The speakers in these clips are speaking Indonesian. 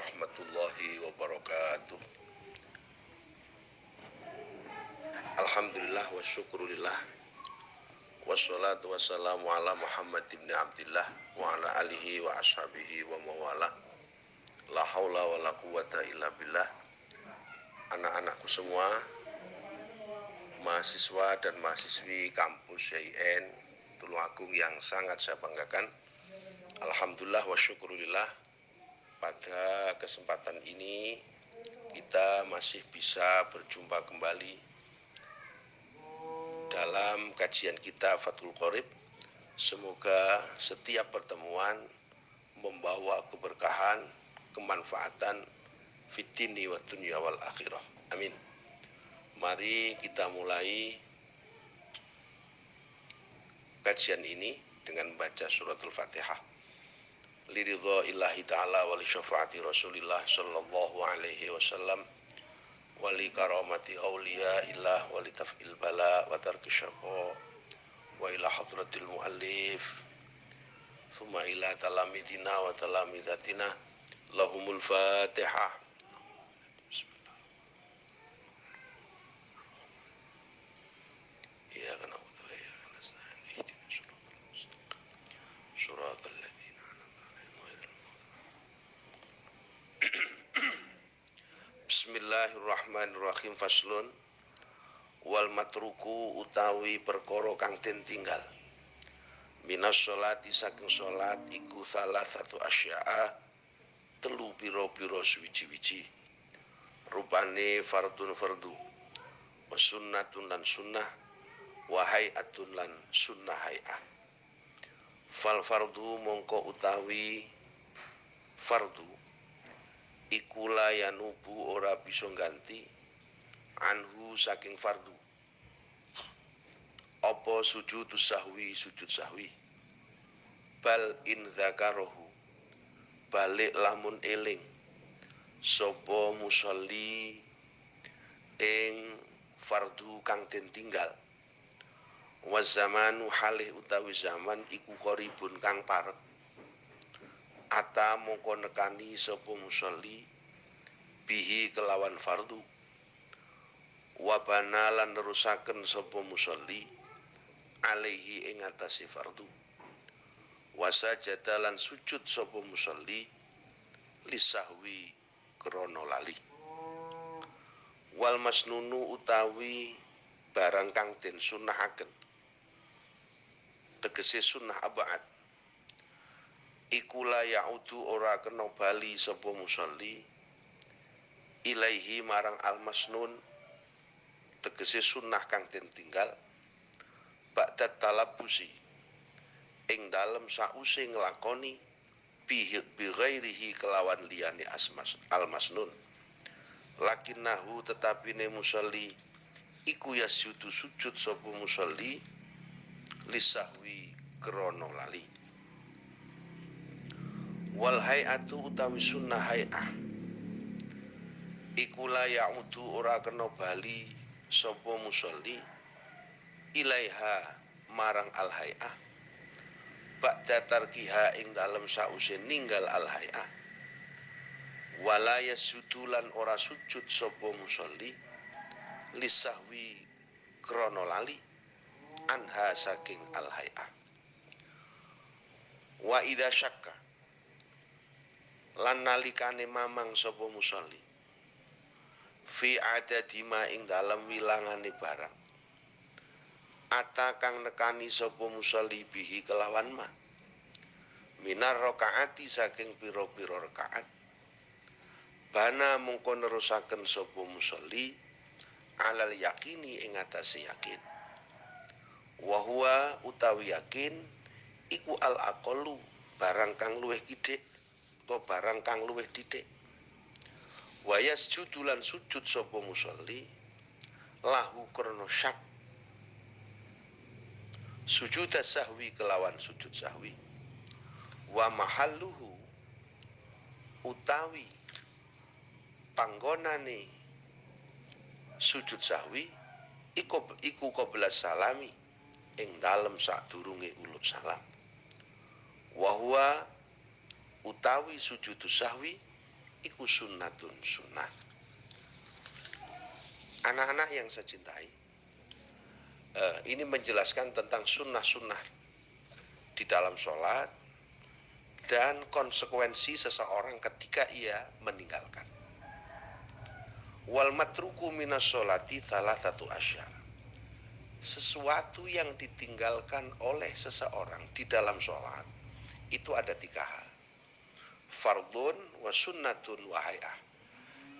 warahmatullahi wabarakatuh. Alhamdulillah wa syukurillah. Wassalatu wassalamu ala Muhammad ibn Abdillah wa ala alihi wa ashabihi wa mawala. La haula wa la quwata illa billah. Anak-anakku semua, mahasiswa dan mahasiswi kampus YIN Tulungagung yang sangat saya banggakan. Alhamdulillah wa syukurillah, pada kesempatan ini kita masih bisa berjumpa kembali dalam kajian kita Fathul Qorib. Semoga setiap pertemuan membawa keberkahan, kemanfaatan fitini wa dunya wal akhirah. Amin. Mari kita mulai kajian ini dengan baca suratul Fatihah. Liridha illahi ta'ala wa li syafaati Rasulillah sallallahu alaihi wasallam wa li karamati awliya illah wa li taf'il bala wa tarki syaqqa wa ila hadratil muallif thumma ila talamidina wa talamidatina lahumul Fatihah. Ya kana suratul ladzina Bismillahirrahmanirrahim. Faslun. Wal matruku utawi perkara kang den tinggal minas sholati saking sholat iku salah satu asya'a telu piro-piro suwiji-wiji, rupane fardun fardu, wa sunnatun lan sunnah, wa hay'atun lan sunnah hay'ah. Fal fardu mongko utawi fardu iku layanubu ora bisa ganti anhu saking fardu apa sujud sahwi bal in dzakarahu balik lamun eling sapa musolli ing fardu kang den tinggal wa zamanu halih utawi zaman iku qaribun kang parek ata mongko nekani sapa musolli bihi kelawan fardu wa bana lan nerusaken sapa musolli alaihi ing atase fardu wa sajada lan sujud sapa musolli lisahwi krana lali. Wal masnunu utawi barang kang den sunnahaken tegese sunnah abad iku la ya'udu ora kena bali sapa musolli ilaihi marang al masnun tegese sunnah kang den tinggal ba'da talabusi ing dalem sause nglakoni bi ghairihi kelawan liyane al masnun, lakinnahu tetapine musolli iku yasjudu sujud sapa musolli lisahwi krana lali. Wal hay'atu utawi sunnah hay'ah iku la ya'udu ora kena bali sapa musolli ilaiha marang al hay'ah ba'da tarkiha ing dalem sause ninggal al hay'ah wala yasjudu lan ora sujud sapa musolli lisahwi krana lali anha saking al hay'ah. Wa idza syakka lan nalikane mamang sapa musolli fi adadima ing dalem wilangane barang ata kang nekani sapa musolli bihi kelawan ma minar rakaati saking pira-pira rakaat bana mungko nerusaken sapa musolli alal yakini ing atase yakin wa huwa utawi yakin iku al aqallu barang kang luwih kidhik atau barang kang luwih dhithik wa yasjudu lan sujud sapa musolli lahu krana syak sujud sahwi kelawan sujud sahwi wa mahalluhu utawi panggonane sujud sahwi iku qabla salami ing dalem sadurunge ulut salam wa huwa utawi sujud sahwi iku sunnatun sunnah. Anak-anak yang saya cintai, ini menjelaskan tentang sunnah-sunnah di dalam sholat dan konsekuensi seseorang ketika ia meninggalkan. Wal matruku minas sholati thalathatu asya. Sesuatu yang ditinggalkan oleh seseorang di dalam sholat itu ada 3 hal. Fardun wa sunnatun wa hay'ah.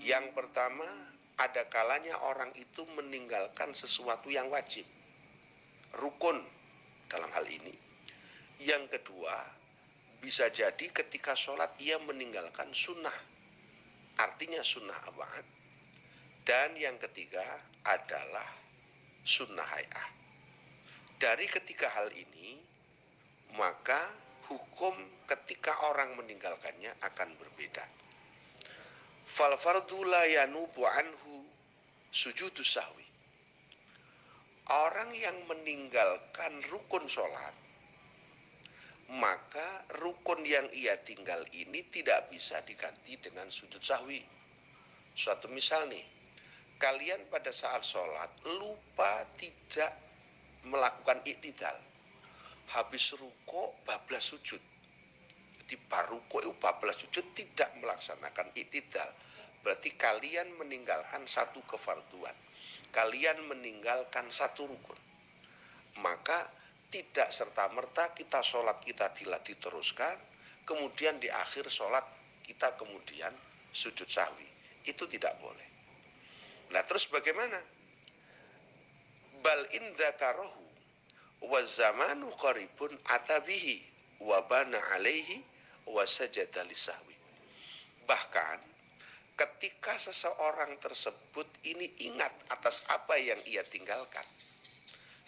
Yang pertama, ada kalanya orang itu meninggalkan sesuatu yang wajib, rukun dalam hal ini. Yang kedua, bisa jadi ketika sholat ia meninggalkan sunnah, artinya sunnah abad. Dan yang ketiga adalah sunnah hay'ah. Dari ketiga hal ini, maka hukum ketika orang meninggalkannya akan berbeda. Fal fardu la yanubu anhu sujudus sahwi. Orang yang meninggalkan rukun sholat, maka rukun yang ia tinggal ini tidak bisa diganti dengan sujud sahwi. Suatu misal nih, kalian pada saat sholat lupa tidak melakukan iktidal, habis ruko bablas sujud. Di baruko itu bablas sujud tidak melaksanakan iktidal, berarti kalian meninggalkan satu kefarduan, kalian meninggalkan satu rukun. Maka tidak serta-merta kita sholat kita tidak diteruskan, kemudian di akhir sholat kita kemudian sujud sahwi. Itu tidak boleh. Nah terus bagaimana? Bal in dzakarahu wa zamanu qaribun atabihi wa bana alaihi wa sajada lisahwi. Bahkan ketika seseorang tersebut ini ingat atas apa yang ia tinggalkan,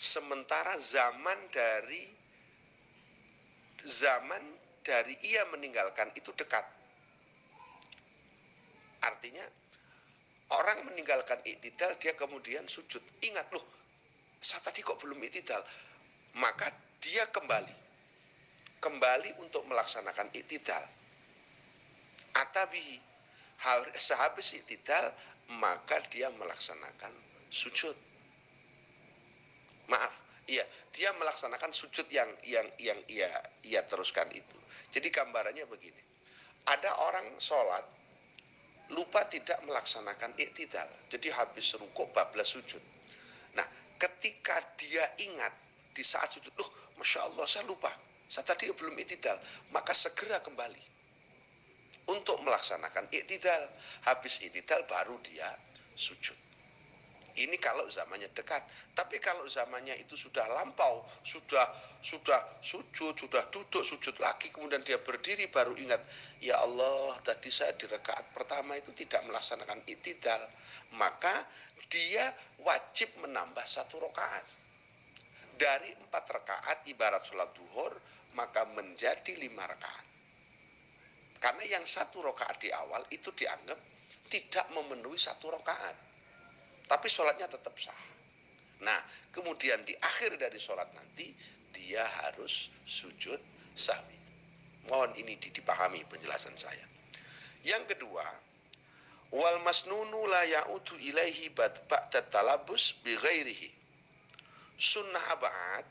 sementara zaman dari ia meninggalkan itu dekat. Artinya orang meninggalkan iktidal, dia kemudian sujud, ingat loh, saya tadi kok belum iktidal, maka dia kembali untuk melaksanakan iktidal. Atabihi, sehabis iktidal maka dia melaksanakan sujud. Dia melaksanakan sujud yang ia teruskan itu. Jadi gambarannya begini. Ada orang sholat lupa tidak melaksanakan iktidal, jadi habis rukuk bablas sujud. Nah, ketika dia ingat di saat sujud, loh, masya Allah saya lupa, saya tadi belum iktidal, maka segera kembali untuk melaksanakan iktidal. Habis iktidal baru dia sujud. Ini kalau zamannya dekat. Tapi kalau zamannya itu sudah lampau, sudah sujud, sudah duduk, sujud lagi, kemudian dia berdiri baru ingat, ya Allah, tadi saya di rakaat pertama itu tidak melaksanakan iktidal, maka dia wajib menambah 1 rakaat. Dari 4 rakaat ibarat sholat duhur, maka menjadi 5 rakaat. Karena yang 1 rakaat di awal itu dianggap tidak memenuhi 1 rakaat, tapi sholatnya tetap sah. Nah, kemudian di akhir dari sholat nanti dia harus sujud sahwi. Mohon ini dipahami penjelasan saya. Yang kedua, wal masnunu la ya'udu ilaihi ba'da talabus bi ghairihi. Sunnah abad,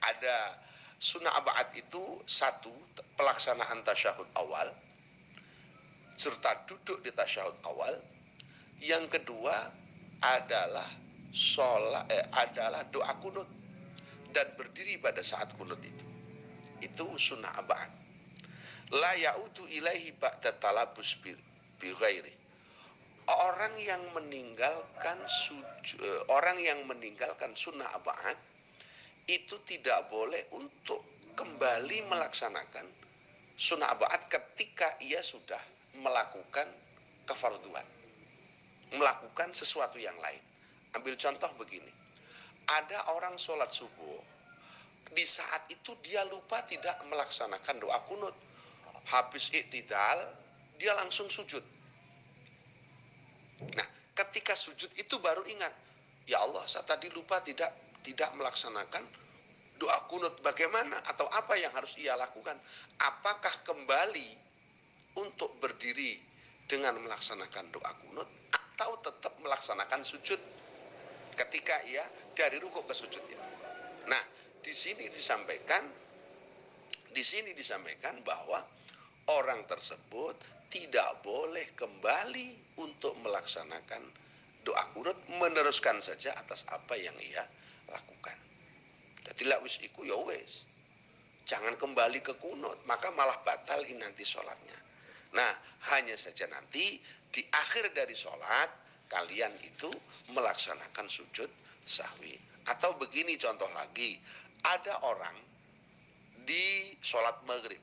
ada sunnah abad itu 1, pelaksanaan tasyahud awal serta duduk di tasyahud awal. Yang kedua adalah adalah doa kunut dan berdiri pada saat kunut itu. Itu sunnah abad. La ya'udu ilaihi ba'da talabus bi ghairi. Orang yang meninggalkan sunnah abad itu tidak boleh untuk kembali melaksanakan sunnah abad ketika ia sudah melakukan kefarduan, melakukan sesuatu yang lain. Ambil contoh begini, ada orang sholat subuh, di saat itu dia lupa tidak melaksanakan doa kunut, habis iktidal dia langsung sujud. Nah, ketika sujud itu baru ingat, ya Allah, saya tadi lupa tidak melaksanakan doa kunut, bagaimana atau apa yang harus ia lakukan? Apakah kembali untuk berdiri dengan melaksanakan doa kunut atau tetap melaksanakan sujud ketika ia dari rukuk ke sujud itu. Nah, di sini disampaikan bahwa orang tersebut tidak boleh kembali untuk melaksanakan doa kunut, meneruskan saja atas apa yang ia lakukan. Jadi lak wis iku ya wis. Jangan kembali ke kunut, maka malah batal nanti sholatnya. Nah, hanya saja nanti di akhir dari sholat kalian itu melaksanakan sujud sahwi. Atau begini contoh lagi, ada orang di sholat maghrib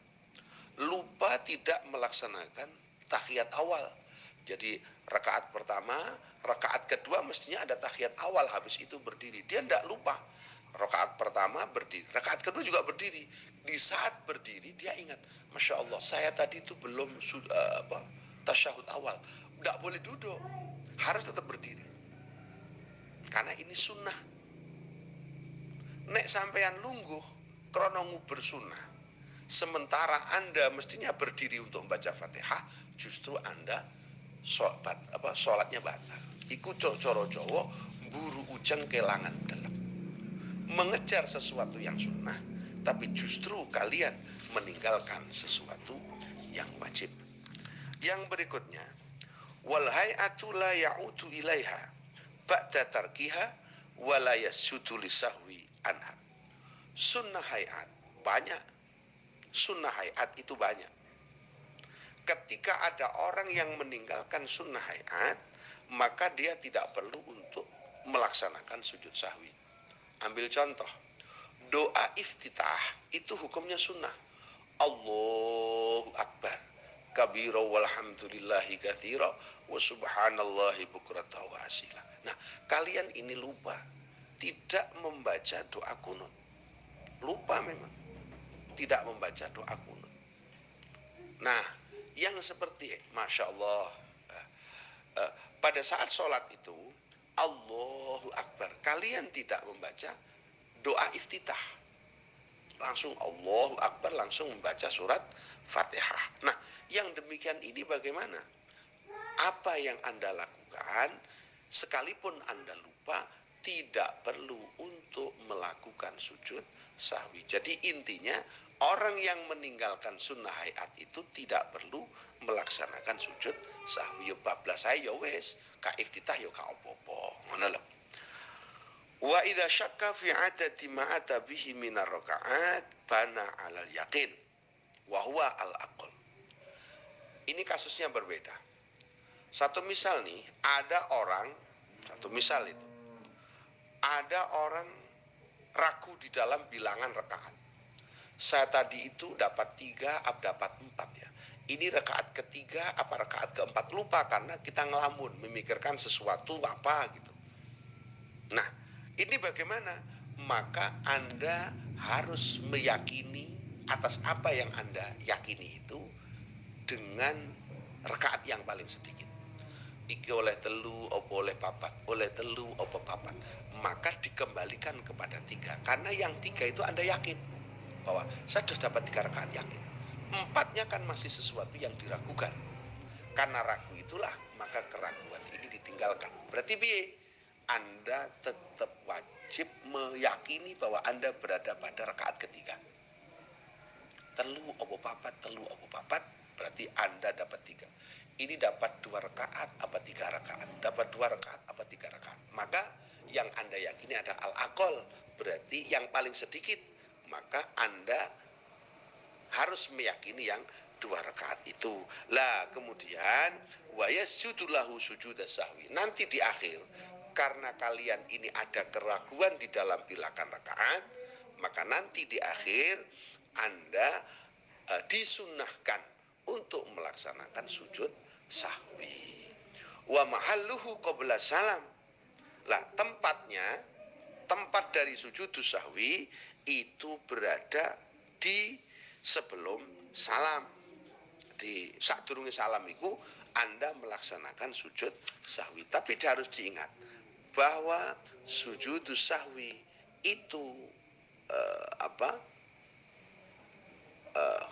lupa tidak melaksanakan tahiyat awal. Jadi rakaat pertama, rakaat kedua mestinya ada tahiyat awal, habis itu berdiri. Dia tidak lupa. Rakaat pertama berdiri, rakaat kedua juga berdiri. Di saat berdiri dia ingat, Masya Allah, saya tadi itu belum tasyahud awal. Tidak boleh duduk, harus tetap berdiri. Karena ini sunnah. Nek sampean lungguh, krono nguber sunnah. Sementara Anda mestinya berdiri untuk membaca Fatihah, justru Anda sholatnya batal. Iku coro Jawa, buru ujang kelangan dalam. Mengejar sesuatu yang sunnah, tapi justru kalian meninggalkan sesuatu yang wajib. Yang berikutnya, wal hay'atu la ya'udu ilaiha ba'da tarkiha wa la yasjudu lisahwi anha. Sunnah hayat banyak. Sunnah hayat itu banyak. Ketika ada orang yang meninggalkan sunnah hayat, maka dia tidak perlu untuk melaksanakan sujud sahwi. Ambil contoh, doa iftitah itu hukumnya sunnah. Allahu Akbar kabira walhamdulillahi katsira wa subhanallahi bukratan wa asila. Nah, kalian ini lupa tidak membaca doa kunut. Lupa memang tidak membaca doa kunut. Nah, yang seperti Masya Allah, pada saat sholat itu Allahu Akbar, kalian tidak membaca doa iftitah, langsung Allahu Akbar, langsung membaca surat Fatihah. Nah, yang demikian ini bagaimana? Apa yang Anda lakukan, sekalipun Anda lupa, tidak perlu untuk melakukan sujud sahwi. Jadi intinya, orang yang meninggalkan sunnah hayat itu tidak perlu melaksanakan sujud sahwi. Yo bablas saya yo wes, ka iftitah yo ka opo-opo. Ngono lho. Wa idza syakka fi adati ma ata bihi minar rakaat bana 'alal yaqin wa huwa al-aql. Ini kasusnya berbeda. Satu misal nih, ada orang, satu misal itu, ada orang ragu di dalam bilangan rakaat. Saya tadi itu dapat 3, dapat 4 ya. Ini rakaat ketiga apa rakaat keempat, lupa karena kita ngelamun, memikirkan sesuatu apa gitu. Nah, ini bagaimana? Maka Anda harus meyakini atas apa yang Anda yakini itu dengan rakaat yang paling sedikit. Iki oleh telu, opo oleh papat, oleh telu, opo papat. Maka dikembalikan kepada 3. Karena yang 3 itu Anda yakin bahwa saya sudah dapat 3 rakaat, yakin. 4-nya kan masih sesuatu yang diragukan. Karena ragu itulah maka keraguan ini ditinggalkan. Berarti biye, Anda tetap wajib meyakini bahwa Anda berada pada rakaat ketiga. Telu opo papat, berarti Anda dapat 3. Ini dapat 2 rakaat apa 3 rakaat, dapat 2 rakaat apa 3 rakaat. Maka yang Anda yakini ada al-aqal, berarti yang paling sedikit. Maka Anda harus meyakini yang 2 rakaat itu. Lah kemudian wa yasjudu lahu sujuda sahwi. Nanti di akhir, karena kalian ini ada keraguan di dalam bilangan rakaat, maka nanti di akhir Anda disunnahkan untuk melaksanakan sujud sahwi. Wa mahalluhu qabla salam. Lah tempat dari sujud sahwi itu berada di sebelum salam. Di sadurunge salam itu Anda melaksanakan sujud sahwi. Tapi harus diingat bahwa sujud sahwi itu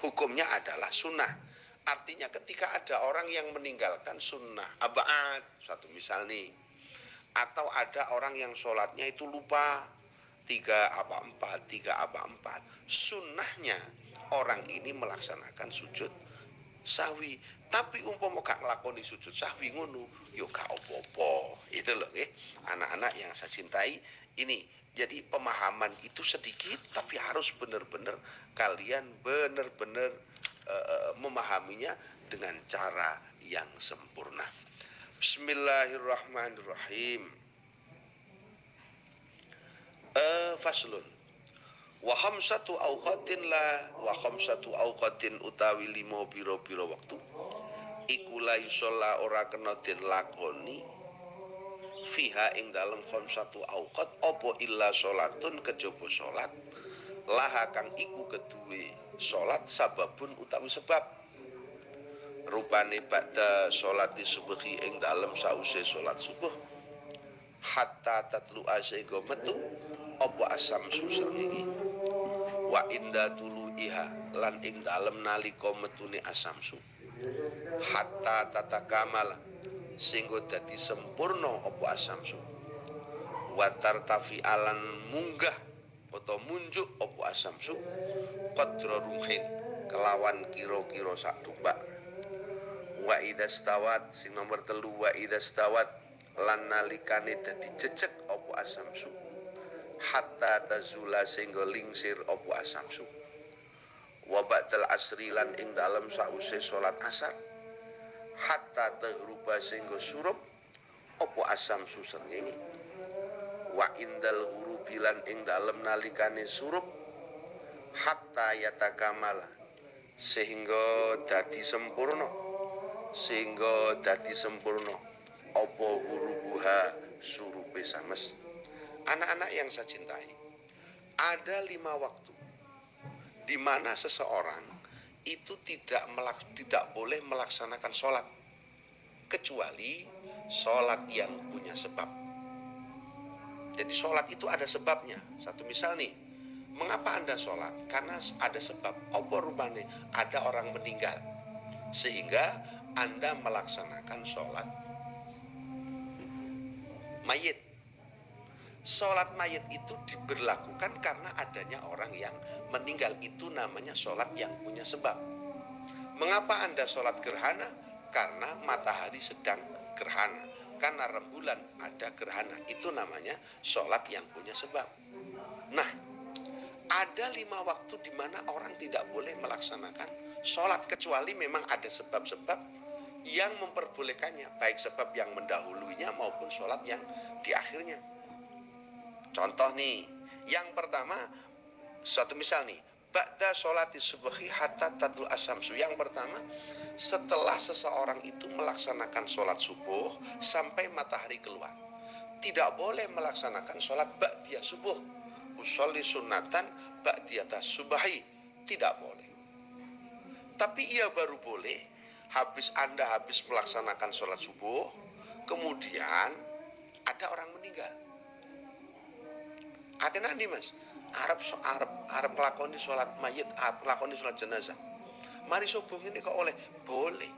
hukumnya adalah sunnah. Artinya ketika ada orang yang meninggalkan sunnah abad, satu misal nih, atau ada orang yang sholatnya itu lupa 3/4, sunnahnya orang ini melaksanakan sujud sahwi. Tapi umpama gak nglakoni sujud sahwi ngono, yo gak apa-apa. Itu loh anak-anak yang saya cintai ini. Jadi pemahaman itu sedikit, tapi harus benar-benar kalian benar-benar memahaminya dengan cara yang sempurna. Bismillahirrahmanirrahim. Faslun. Wa khamsatu awqatin utawi 5 pira-pira wektu iku la yusalla ora kena den lakoni fiha ing dalem khamsatu awqat apa illa salatun kejaba salat laha kang iku keduwe salat sababun utawi sebab rupane ba'da salati subuhi ing dalem sause salat subuh hatta tatlu asego metu apa asam susrengenge wa inda tuluiha lan ing dalem nalika metune asamsu hatta tatakamala sehingga dadi sempurna apa asamsu wa tartafi alan munggah atau munjuk apa asamsu qadra rumhin kelawan kira-kira sak tumbak wa idastawat sing nomor 3 wa idastawat lan nalikane dadi jejeg apa asamsu hatta tazula sehingga lingsir apa asamsu wa ba'dal asri lan ing dalem sause salat asar hatta taghruba sehingga surup apa asamsu srengenge wa indal ghurubi lan ing dalem nalikane surup hatta yatakamala sehingga dadi sempurna apa hurubuha surupe sames. Anak-anak yang saya cintai, ada 5 waktu di mana seseorang itu tidak boleh melaksanakan sholat kecuali sholat yang punya sebab. Jadi sholat itu ada sebabnya. Satu misal nih, mengapa Anda sholat? Karena ada sebab. Apa rupanya? Ada orang meninggal sehingga Anda melaksanakan sholat mayit. Sholat mayit itu diberlakukan karena adanya orang yang meninggal. Itu namanya sholat yang punya sebab. Mengapa Anda sholat gerhana? Karena matahari sedang gerhana. Karena rembulan ada gerhana. Itu namanya sholat yang punya sebab. Nah, ada 5 waktu di mana orang tidak boleh melaksanakan sholat kecuali memang ada sebab-sebab yang memperbolehkannya, baik sebab yang mendahulunya maupun sholat yang di akhirnya. Contoh nih, yang pertama, suatu misal nih, ba'da sholati subuhi hatta tatlu asamsu. Yang pertama, setelah seseorang itu melaksanakan sholat subuh sampai matahari keluar, tidak boleh melaksanakan sholat ba'diyah subuh. Usolli sunnatan ba'diyata subahi, tidak boleh. Tapi ia baru boleh Anda habis melaksanakan sholat subuh, kemudian ada orang meninggal. Artinya nanti mas, Arab melakoni sholat mayit, Arab melakoni sholat jenazah. Mari subuh ini kok oleh? Boleh.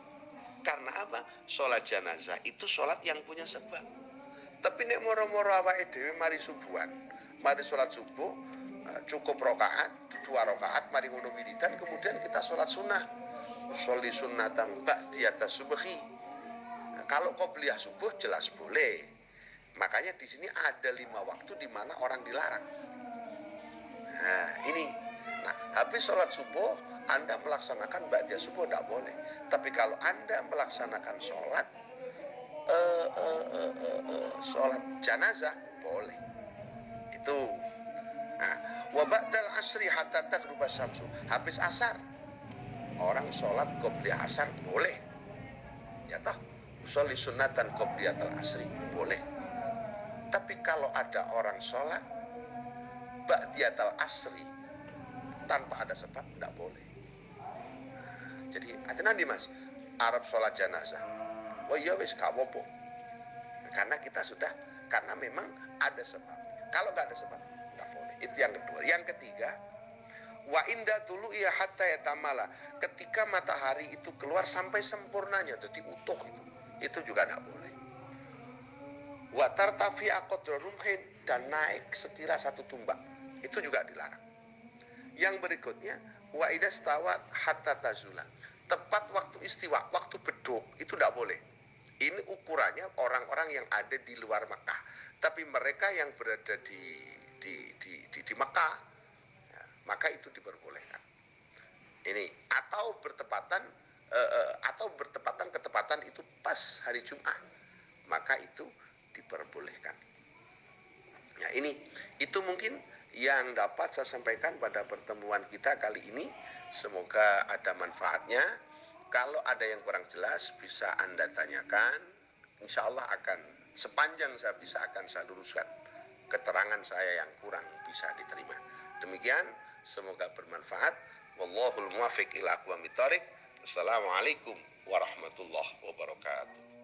Karena apa? Sholat jenazah itu sholat yang punya sebab. Tapi nek moro-moro awake dhewe mari subuhan, mari sholat subuh, cukup rakaat, 2 rakaat, mari ngono wiridan, kemudian kita sholat sunnah. Sholli sunnatan ba'diyata subuhi. Nah, kalau qobliyah subuh jelas boleh. Makanya di sini ada 5 waktu di mana orang dilarang. Nah, ini. Nah, habis sholat subuh, Anda melaksanakan ba'diyah subuh tidak boleh. Tapi kalau Anda melaksanakan sholat sholat jenazah boleh. Itu. Nah, wa ba'dal asri hatta taghruba syamsu. Habis asar orang sholat qobliyah asar boleh. Ya toh, sholli sunnatan qobliyatal asri boleh. Tapi kalau ada orang sholat ba'diyatal asri tanpa ada sebab tidak boleh. Nah, jadi artinya nih mas, Arab sholat jenazah, oh iya wis gak apa-apa. Karena kita sudah, karena memang ada sebabnya. Kalau nggak ada sebab nggak boleh. Itu yang kedua. Yang ketiga, Wa inda tulu'i hatta yatamala, ketika matahari itu keluar sampai sempurnanya, jadi utuh itu juga tidak boleh. Wa tartafi'a qadra rumhin, dan naik sekira satu tumbak, itu juga dilarang. Yang berikutnya, wa idza stawat hatta tazula, tepat waktu istiwa, waktu beduk, itu tidak boleh. Ini ukurannya orang-orang yang ada di luar Mekah. Tapi mereka yang berada di Mekah, ya, maka itu diperbolehkan. Ini atau bertepatan ketepatan itu pas hari Jumat, maka itu diperbolehkan. Ya, itu mungkin yang dapat saya sampaikan pada pertemuan kita kali ini. Semoga ada manfaatnya. Kalau ada yang kurang jelas bisa Anda tanyakan. Insya Allah akan sepanjang saya bisa akan saya luruskan keterangan saya yang kurang bisa diterima. Demikian, semoga bermanfaat. Wallahul muwaffiq ila aqwamit thoriq. Assalamualaikum warahmatullahi wabarakatuh.